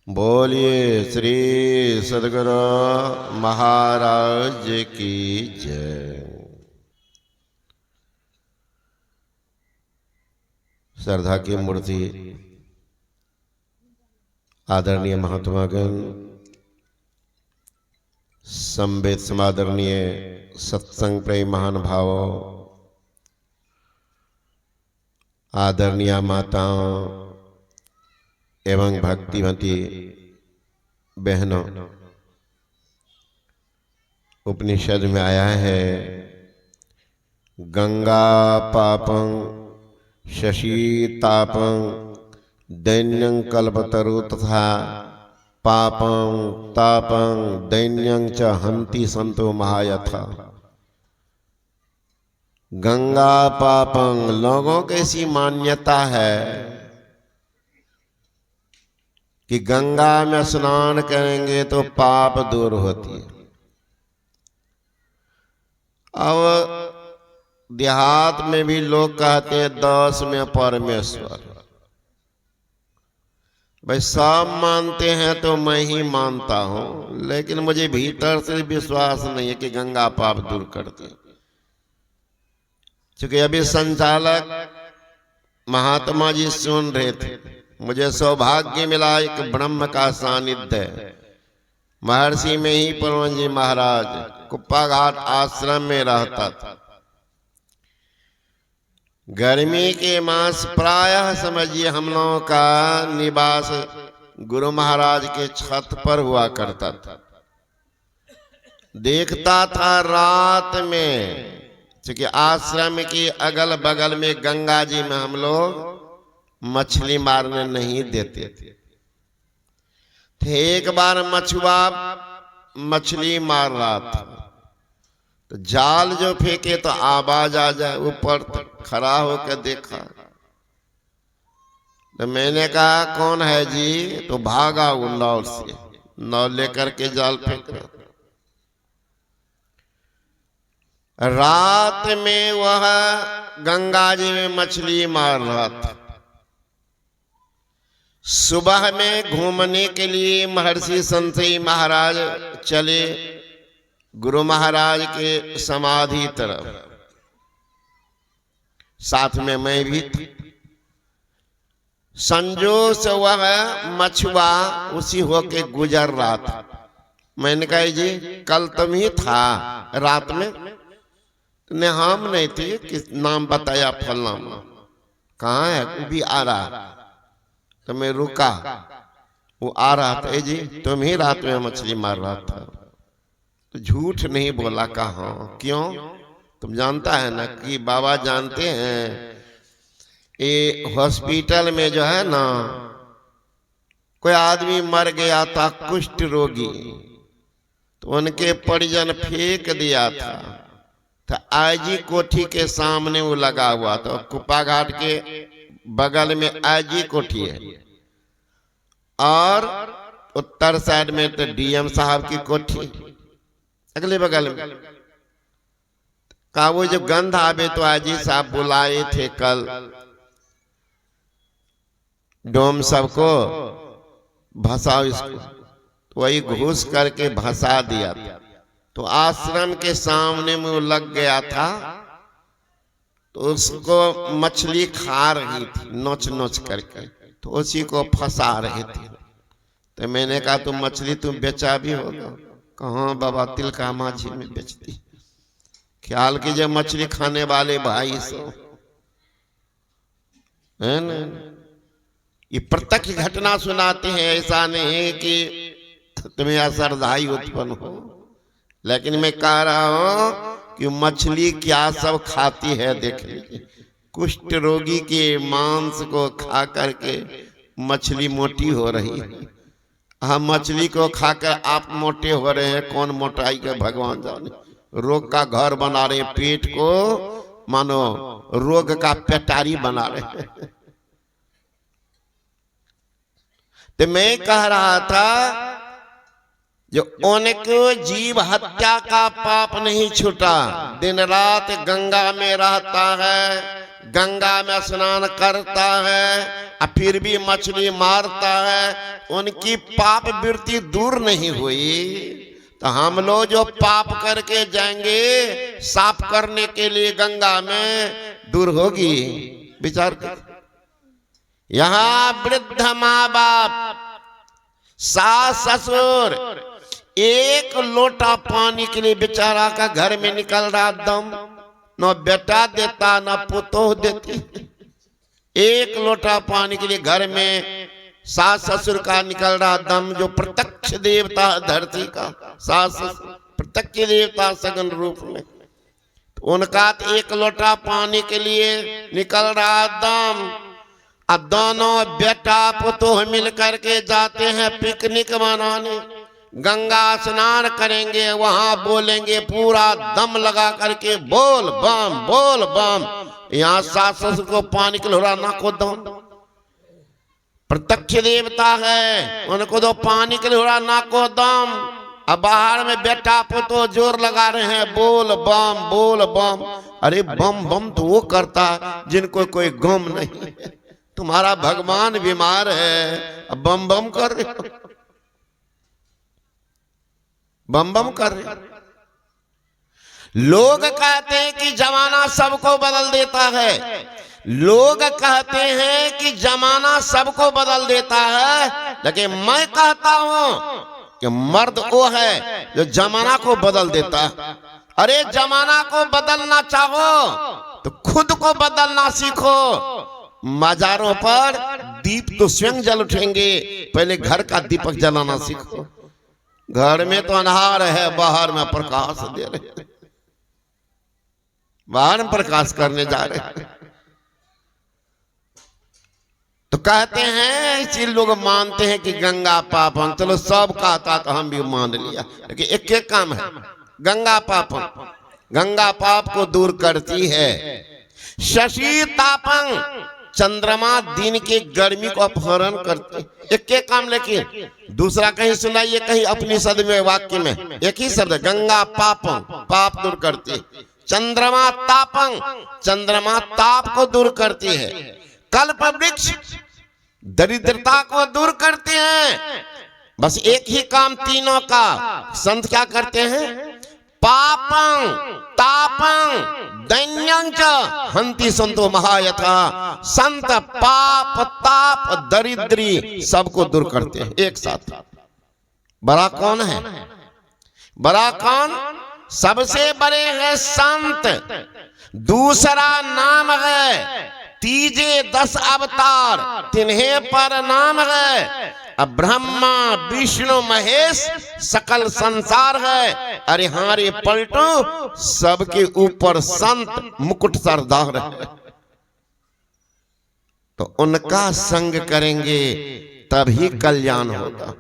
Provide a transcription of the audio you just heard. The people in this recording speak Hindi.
बोलिए श्री सद्गुरु महाराज की जय। श्रद्धा की मूर्ति आदरणीय महात्मागण, संवेद समादरणीय सत्संग प्रेम महान भावों, आदरणीय माताओं एवं भक्तिमती बहनों, उपनिषद में आया है गंगा पापं शशीतापं दैन्यं कल्पतरु तथा पापं तापं दैन्यं च हन्ति संतो महायथा। गंगा पापं, लोगों की ऐसी मान्यता है कि गंगा में स्नान करेंगे तो पाप दूर होती है। अब देहात में भी लोग कहते हैं 10 में परमेश्वर। भाई सब मानते हैं तो मैं ही मानता हूं, लेकिन मुझे भीतर से विश्वास नहीं है कि गंगा पाप दूर करती है। क्योंकि अभी संचालक महात्मा जी सुन रहे थे, मुझे सौभाग्य मिला एक ब्रह्म का सानिध्य महर्षि में ही परम जी महाराज कुप्पा घाट आश्रम में रहता था। गर्मी के मास प्रायः समझिए हम लोगों का निवास गुरु महाराज के छत पर हुआ करता था। देखता था रात में, क्योंकि आश्रम के अगल बगल में गंगा जी में हम लोग मछली मारने नहीं देते थे। एक बार मछुआ मछली मार रहा था तो जाल जो फेंके तो आवाज आ जाए, ऊपर खड़ा होकर देखा तो मैंने कहा कौन है जी, तो भागा वो नाव से, नाव लेकर के जाल फेंक रहा। रात में वह गंगा जी में मछली मार रहा था। सुबह में घूमने के लिए महर्षि संतई महाराज चले गुरु महाराज के समाधि तरफ, साथ में मैं भी था। संजोग से वह मछुआ उसी होके गुजर रहा था। मैंने कहा जी कल तुम ही था रात में? ने हम नहीं थे, किस नाम बताया फलना, कहाँ है? वो भी आ रहा। तो मैं रुका, वो आ रहा था, जी तुम ही रात में मछली मार रहा था? तो झूठ नहीं बोला। कहा क्यों? तुम जानता है ना कि बाबा जानते हैं ये हॉस्पिटल में जो है ना कोई आदमी मर गया था कुष्ठ रोगी, तो उनके परिजन फेंक दिया था। तो आईजी कोठी के सामने वो लगा हुआ था। कुप्पा घाट के बगल में आईजी कोठी है और उत्तर साइड में तो डीएम साहब की कोठी अगले बगल में। कहा वो जब गंध आवे तो आईजी साहब बुलाए थे कल डोम सबको भसाओ इसको, तो वही घुस करके भसा दिया था। तो आश्रम के सामने में वो लग गया था, तो उसको मछली खा रही थी नोच नोच करके, तो उसी को फंसा रही थी। तो मैंने कहा तुम मछली तुम बेचा भी होगा? कहाँ बाबा, तिलका माझी में बेचती। ख्याल कीजिए मछली खाने वाले भाई सब है ना, ये प्रत्यक्ष घटना सुनाते हैं। ऐसा नहीं है कि तुम्हें असरदाई उत्पन्न हो, लेकिन मैं कह रहा हूं कि मछली क्या सब खाती है। देख लीजिए, कुष्ठ रोगी के मांस को खा करके मछली मोटी हो रही है। हम मछली को खाकर आप मोटे हो रहे हैं, कौन मोटाई का भगवान जाने। रोग का घर बना रहे, पेट को मानो रोग का पेटारी बना रहे। तो मैं कह रहा था जो उनको जीव हत्या का पाप नहीं छूटा, दिन रात गंगा में रहता है, गंगा में स्नान करता है और फिर भी मछली मारता है, उनकी पाप वृत्ति दूर नहीं हुई। तो हम लोग जो पाप करके जाएंगे साफ करने के लिए गंगा में, दूर होगी? विचार कर। यहाँ वृद्ध माँ बाप, सास ससुर, एक लोटा पानी के लिए बेचारा का घर में निकल रहा दम, न बेटा देता न पुतोह देती। एक लोटा पानी के लिए घर में सास ससुर का निकल रहा दम, जो प्रत्यक्ष देवता धरती का, सास ससुर प्रत्यक्ष देवता सगुन रूप में, तो उनका तो एक लोटा पानी के लिए निकल रहा दम। अब दोनों बेटा पुतोह मिल करके जाते हैं पिकनिक मनाने, गंगा स्नान करेंगे, वहां बोलेंगे पूरा दम लगा करके बोल बम बोल बम। यहाँ सास ससुर को पानी के लोटा ना को दम, प्रत्यक्ष देवता है, उनको तो पानी के लोटा ना को दम। अब बाहर में बेटा पुतो जोर लगा रहे हैं बोल बम बोल बम। अरे बम बम तो वो करता जिनको कोई गम नहीं है। तुम्हारा भगवान बीमार है, अब बम बम कर रहे हो, बम बम कर रहे हो। लोग कहते हैं कि जमाना सबको बदल देता है, लोग कहते हैं कि जमाना सबको बदल देता है, लेकिन मैं कहता हूं कि मर्द वो है जो जमाना को बदल देता है। अरे जमाना को बदलना चाहो तो खुद को बदलना सीखो। मजारों पर दीप तो स्वयं जल उठेंगे, पहले घर का दीपक जलाना सीखो। घर में तो अंधार है, बाहर में प्रकाश दे रहे, बाहर में प्रकाश करने जा रहे हैं। तो कहते हैं, इसी लोग मानते हैं कि गंगा पापन, चलो सब कहता तो हम भी मान लिया, लेकिन एक एक काम है गंगा पापन। गंगा पाप को दूर करती है। शशि तापन, चंद्रमा दिन के गर्मी को अपहरण करती, एक एक काम। लेकिन दूसरा कहीं सुनाइए, कहीं अपनी शब्द में वाक्य में एक ही शब्द, गंगा पापं, पाप दूर करती। चंद्रमा तापं, चंद्रमा ताप को दूर करती है। कल्प वृक्ष दरिद्रता को दूर करते हैं। बस एक ही काम तीनों का। संत क्या करते हैं? पापं तापं दैन्यं च हंति संतो महायथा। संत पाप ताप दरिद्री सबको दूर करते हैं एक साथ। बड़ा कौन है? बड़ा कौन? सबसे बड़े हैं संत। दूसरा नाम है तीजे 10 अवतार, तिन्हें पर नाम है। अब ब्रह्मा विष्णु महेश सकल संसार है। अरे हारे पलटू, सबके ऊपर संत मुकुट सरदार है। तो उनका संग करेंगे तभी कल्याण होगा।